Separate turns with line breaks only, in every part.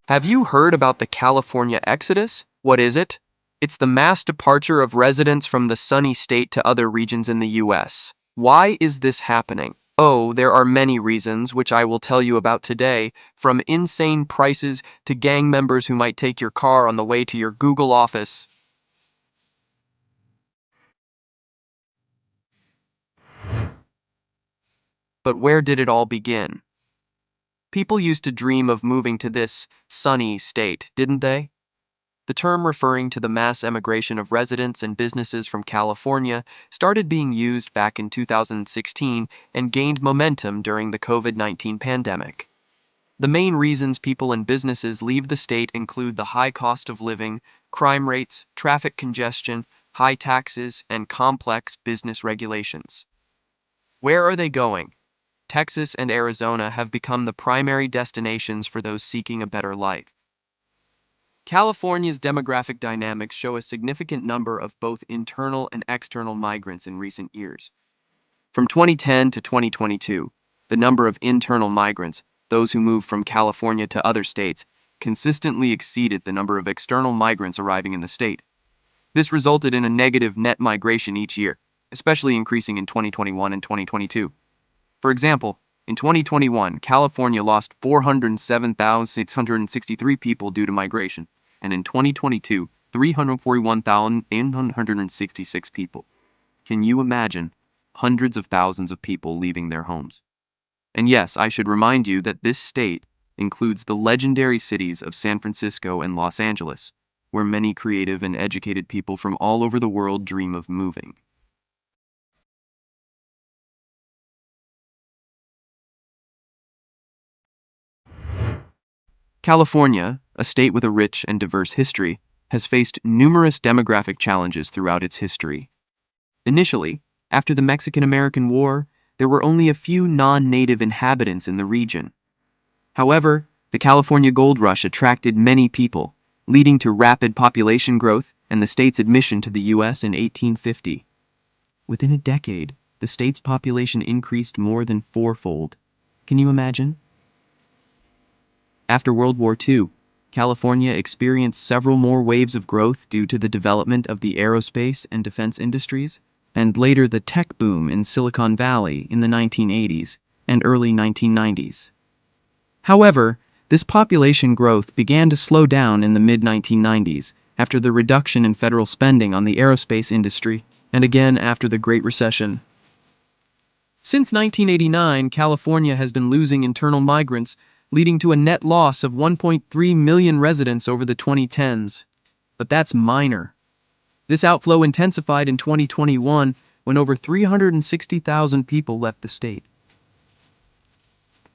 Have you heard about the California Exodus? What is it? It's the mass departure of residents from the sunny state to other regions in the US. Why is this happening? Oh, there are many reasons, which I will tell you about today, from insane prices to gang members who might take your car on the way to your Google office. But where did it all begin? People used to dream of moving to this sunny state, didn't they? The term referring to the mass emigration of residents and businesses from California started being used back in 2016 and gained momentum during the COVID-19 pandemic. The main reasons people and businesses leave the state include the high cost of living, crime rates, traffic congestion, high taxes, and complex business regulations. Where are they going? Texas and Arizona have become the primary destinations for those seeking a better life. California's demographic dynamics show a significant number of both internal and external migrants in recent years. From 2010 to 2022, the number of internal migrants, those who move from California to other states, consistently exceeded the number of external migrants arriving in the state. This resulted in a negative net migration each year, especially increasing in 2021 and 2022. For example, in 2021, California lost 407,663 people due to migration, and in 2022, 341,866 people. Can you imagine? Hundreds of thousands of people leaving their homes. And yes, I should remind you that this state includes the legendary cities of San Francisco and Los Angeles, where many creative and educated people from all over the world dream of moving. California, a state with a rich and diverse history, has faced numerous demographic challenges throughout its history. Initially, after the Mexican-American War, there were only a few non-native inhabitants in the region. However, the California Gold Rush attracted many people, leading to rapid population growth and the state's admission to the U.S. in 1850. Within a decade, the state's population increased more than fourfold. Can you imagine? After World War II, California experienced several more waves of growth due to the development of the aerospace and defense industries, and later the tech boom in Silicon Valley in the 1980s and early 1990s. However, this population growth began to slow down in the mid-1990s after the reduction in federal spending on the aerospace industry, and again after the Great Recession. Since 1989, California has been losing internal migrants, leading to a net loss of 1.3 million residents over the 2010s. But that's minor. This outflow intensified in 2021 when over 360,000 people left the state.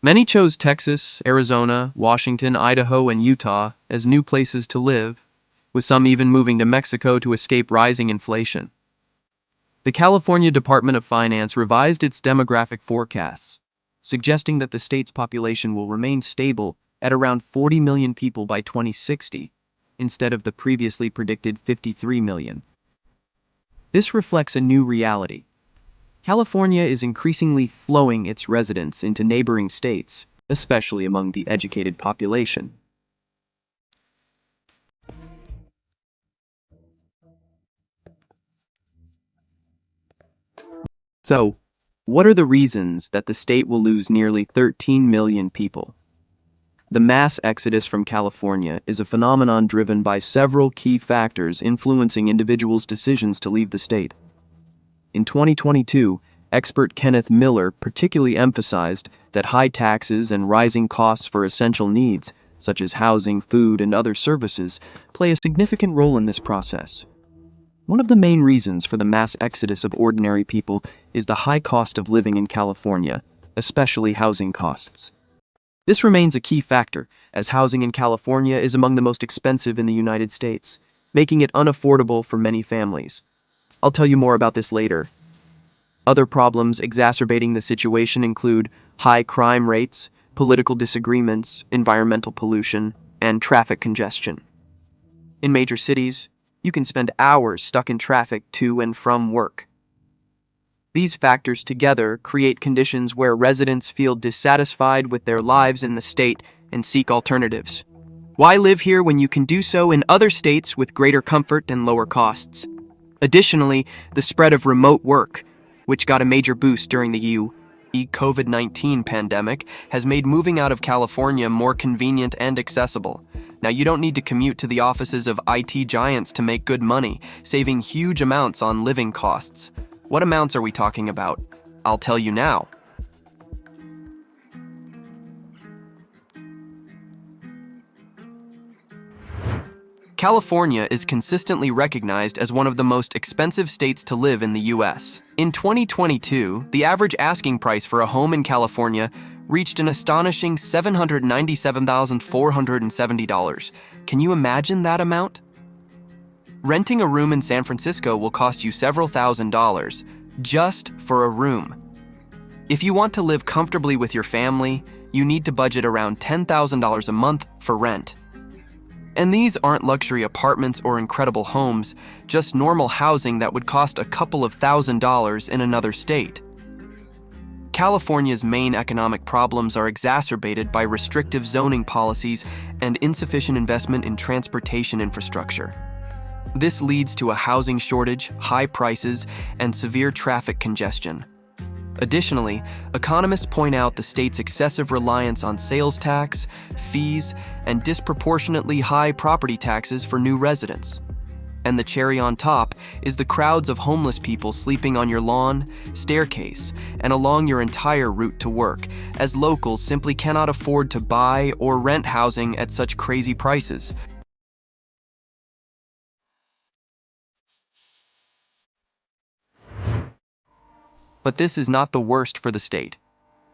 Many chose Texas, Arizona, Washington, Idaho, and Utah as new places to live, with some even moving to Mexico to escape rising inflation. The California Department of Finance revised its demographic forecasts, suggesting that the state's population will remain stable at around 40 million people by 2060, instead of the previously predicted 53 million. This reflects a new reality. California is increasingly flowing its residents into neighboring states, especially among the educated population. So, what are the reasons that the state will lose nearly 13 million people? The mass exodus from California is a phenomenon driven by several key factors influencing individuals' decisions to leave the state. In 2022, expert Kenneth Miller particularly emphasized that high taxes and rising costs for essential needs, such as housing, food, and other services, play a significant role in this process. One of the main reasons for the mass exodus of ordinary people is the high cost of living in California, especially housing costs. This remains a key factor, as housing in California is among the most expensive in the United States, making it unaffordable for many families. I'll tell you more about this later. Other problems exacerbating the situation include high crime rates, political disagreements, environmental pollution, and traffic congestion. In major cities, you can spend hours stuck in traffic to and from work. These factors together create conditions where residents feel dissatisfied with their lives in the state and seek alternatives.
Why live here when you can do so in other states with greater comfort and lower costs? Additionally, the spread of remote work, which got a major boost during the COVID-19 pandemic, has made moving out of California more convenient and accessible. Now, you don't need to commute to the offices of IT giants to make good money, saving huge amounts on living costs. What amounts are we talking about? I'll tell you now. California is consistently recognized as one of the most expensive states to live in the US. In 2022, the average asking price for a home in California reached an astonishing $797,470. Can you imagine that amount? Renting a room in San Francisco will cost you several $1,000s just for a room. If you want to live comfortably with your family, you need to budget around $10,000 a month for rent. And these aren't luxury apartments or incredible homes, just normal housing that would cost a couple of $1,000s in another state. California's main economic problems are exacerbated by restrictive zoning policies and insufficient investment in transportation infrastructure. This leads to a housing shortage, high prices, and severe traffic congestion. Additionally, economists point out the state's excessive reliance on sales tax, fees, and disproportionately high property taxes for new residents. And the cherry on top is the crowds of homeless people sleeping on your lawn, staircase, and along your entire route to work, as locals simply cannot afford to buy or rent housing at such crazy prices. But this is not the worst for the state.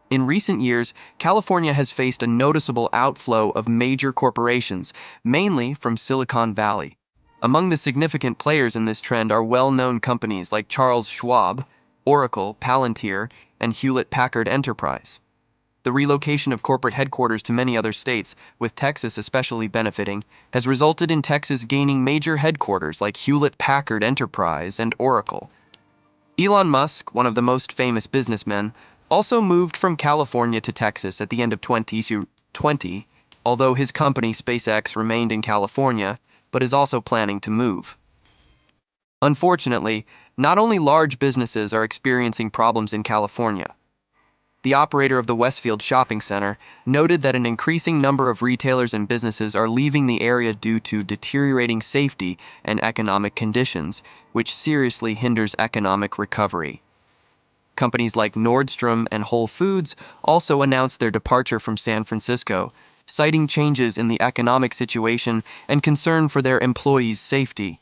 In recent years, California has faced a noticeable outflow of major corporations, mainly from Silicon Valley. Among the significant players in this trend are well-known companies like Charles Schwab, Oracle, Palantir, and Hewlett-Packard Enterprise. The relocation of corporate headquarters to many other states, with Texas especially benefiting, has resulted in Texas gaining major headquarters like Hewlett-Packard Enterprise and Oracle. Elon Musk, one of the most famous businessmen, also moved from California to Texas at the end of 2020, although his company SpaceX remained in California, but is also planning to move. Unfortunately, not only large businesses are experiencing problems in California. The operator of the Westfield Shopping Center noted that an increasing number of retailers and businesses are leaving the area due to deteriorating safety and economic conditions, which seriously hinders economic recovery. Companies like Nordstrom and Whole Foods also announced their departure from San Francisco, citing changes in the economic situation and concern for their employees' safety.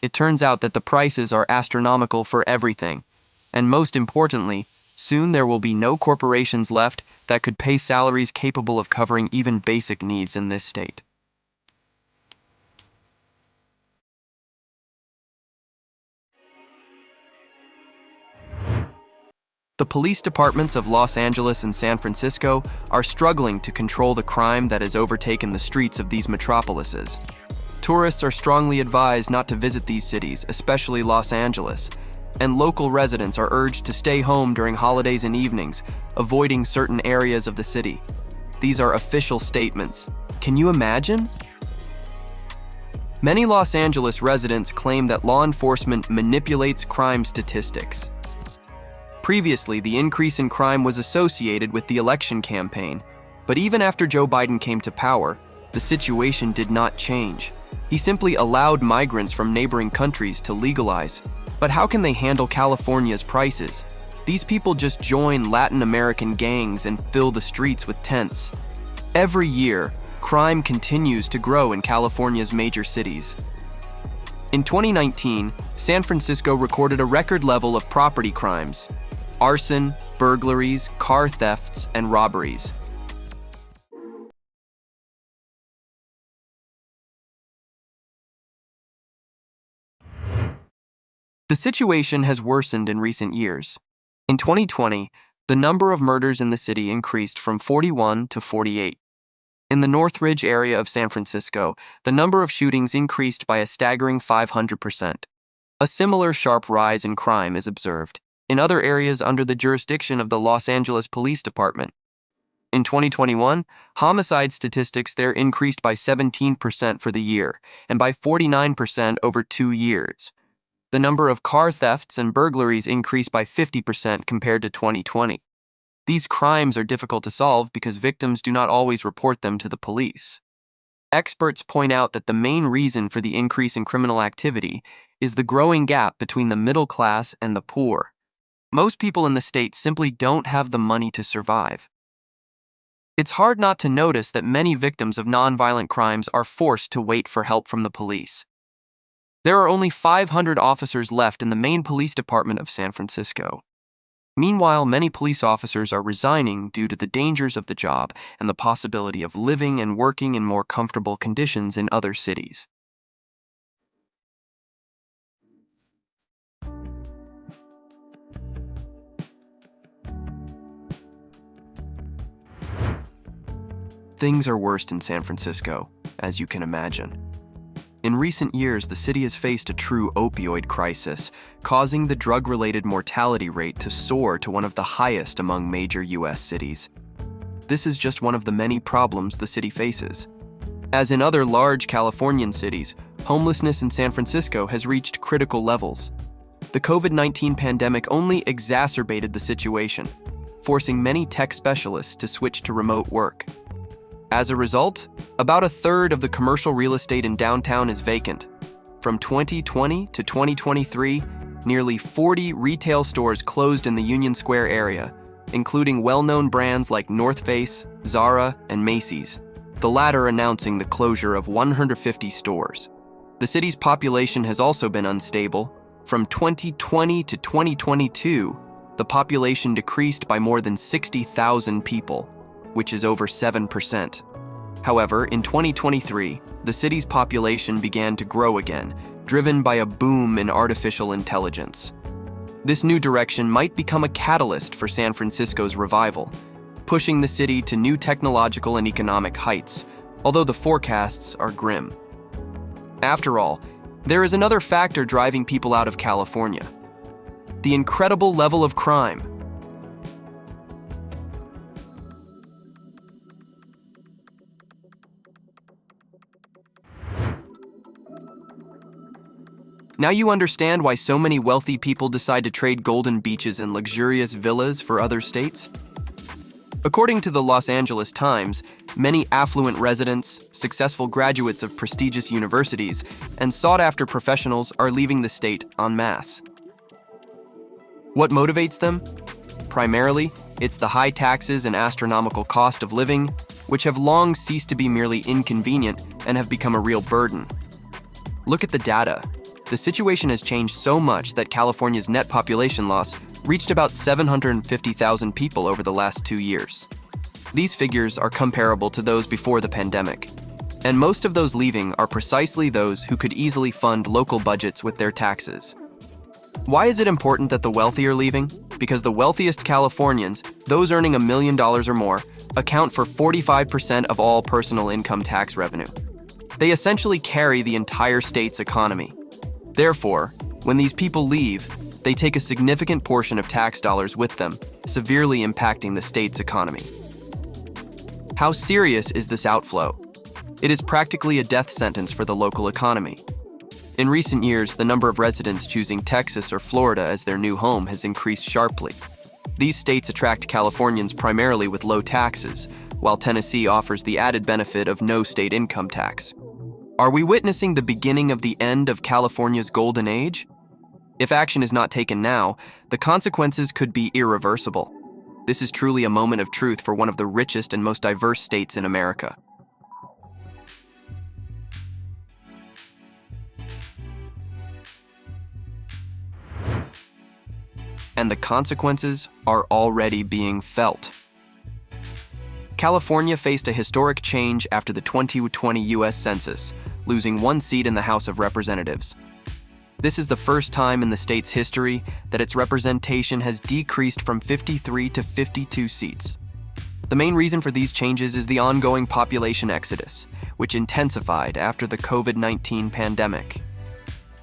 It turns out that the prices are astronomical for everything, and most importantly, soon there will be no corporations left that could pay salaries capable of covering even basic needs in this state. The police departments of Los Angeles and San Francisco are struggling to control the crime that has overtaken the streets of these metropolises. Tourists are strongly advised not to visit these cities, especially Los Angeles, and local residents are urged to stay home during holidays and evenings, avoiding certain areas of the city. These are official statements. Can you imagine? Many Los Angeles residents claim that law enforcement manipulates crime statistics. Previously, the increase in crime was associated with the election campaign, but even after Joe Biden came to power, the situation did not change. He simply allowed migrants from neighboring countries to legalize. But how can they handle California's prices? These people just join Latin American gangs and fill the streets with tents. Every year, crime continues to grow in California's major cities. In 2019, San Francisco recorded a record level of property crimes: arson, burglaries, car thefts, and robberies. The situation has worsened in recent years. In 2020, the number of murders in the city increased from 41 to 48. In the Northridge area of San Francisco, the number of shootings increased by a staggering 500%. A similar sharp rise in crime is observed in other areas under the jurisdiction of the Los Angeles Police Department. In 2021, homicide statistics there increased by 17% for the year and by 49% over 2 years. The number of car thefts and burglaries increased by 50% compared to 2020. These crimes are difficult to solve because victims do not always report them to the police. Experts point out that the main reason for the increase in criminal activity is the growing gap between the middle class and the poor. Most people in the state simply don't have the money to survive. It's hard not to notice that many victims of nonviolent crimes are forced to wait for help from the police. There are only 500 officers left in the main police department of San Francisco. Meanwhile, many police officers are resigning due to the dangers of the job and the possibility of living and working in more comfortable conditions in other cities. Things are worse in San Francisco, as you can imagine. In recent years, the city has faced a true opioid crisis, causing the drug-related mortality rate to soar to one of the highest among major U.S. cities. This is just one of the many problems the city faces. As in other large Californian cities, homelessness in San Francisco has reached critical levels. The COVID-19 pandemic only exacerbated the situation, forcing many tech specialists to switch to remote work. As a result, about a third of the commercial real estate in downtown is vacant. From 2020 to 2023, nearly 40 retail stores closed in the Union Square area, including well-known brands like North Face, Zara, and Macy's, the latter announcing the closure of 150 stores. The city's population has also been unstable. From 2020 to 2022, the population decreased by more than 60,000 people, which is over 7%. However, in 2023, the city's population began to grow again, driven by a boom in artificial intelligence. This new direction might become a catalyst for San Francisco's revival, pushing the city to new technological and economic heights, although the forecasts are grim. After all, there is another factor driving people out of California: the incredible level of crime. Now you understand why so many wealthy people decide to trade golden beaches and luxurious villas for other states? According to the Los Angeles Times, many affluent residents, successful graduates of prestigious universities, and sought-after professionals are leaving the state en masse. What motivates them? Primarily, it's the high taxes and astronomical cost of living, which have long ceased to be merely inconvenient and have become a real burden. Look at the data. The situation has changed so much that California's net population loss reached about 750,000 people over the last 2 years. These figures are comparable to those before the pandemic, and most of those leaving are precisely those who could easily fund local budgets with their taxes. Why is it important that the wealthy are leaving? Because the wealthiest Californians, those earning $1 million or more, account for 45% of all personal income tax revenue. They essentially carry the entire state's economy. Therefore, when these people leave, they take a significant portion of tax dollars with them, severely impacting the state's economy. How serious is this outflow? It is practically a death sentence for the local economy. In recent years, the number of residents choosing Texas or Florida as their new home has increased sharply. These states attract Californians primarily with low taxes, while Tennessee offers the added benefit of no state income tax. Are we witnessing the beginning of the end of California's golden age? If action is not taken now, the consequences could be irreversible. This is truly a moment of truth for one of the richest and most diverse states in America. And the consequences are already being felt. California faced a historic change after the 2020 U.S. Census, losing 1 seat in the House of Representatives. This is the first time in the state's history that its representation has decreased from 53 to 52 seats. The main reason for these changes is the ongoing population exodus, which intensified after the COVID-19 pandemic.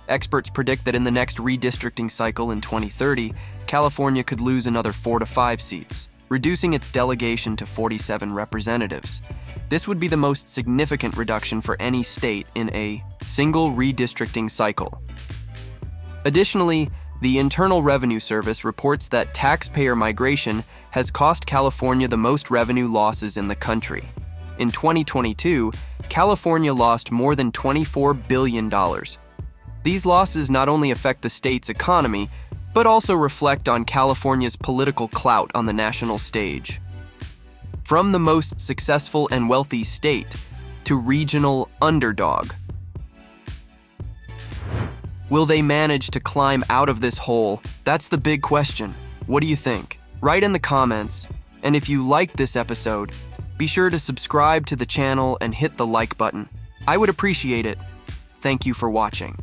Experts predict that in the next redistricting cycle in 2030, California could lose another 4 to 5 seats. reducing its delegation to 47 representatives. This would be the most significant reduction for any state in a single redistricting cycle. Additionally, the Internal Revenue Service reports that taxpayer migration has cost California the most revenue losses in the country. In 2022, California lost more than $24 billion. These losses not only affect the state's economy, but also reflect on California's political clout on the national stage. From the most successful and wealthy state to regional underdog. Will they manage to climb out of this hole? That's the big question. What do you think? Write in the comments, and if you liked this episode, be sure to subscribe to the channel and hit the like button. I would appreciate it. Thank you for watching.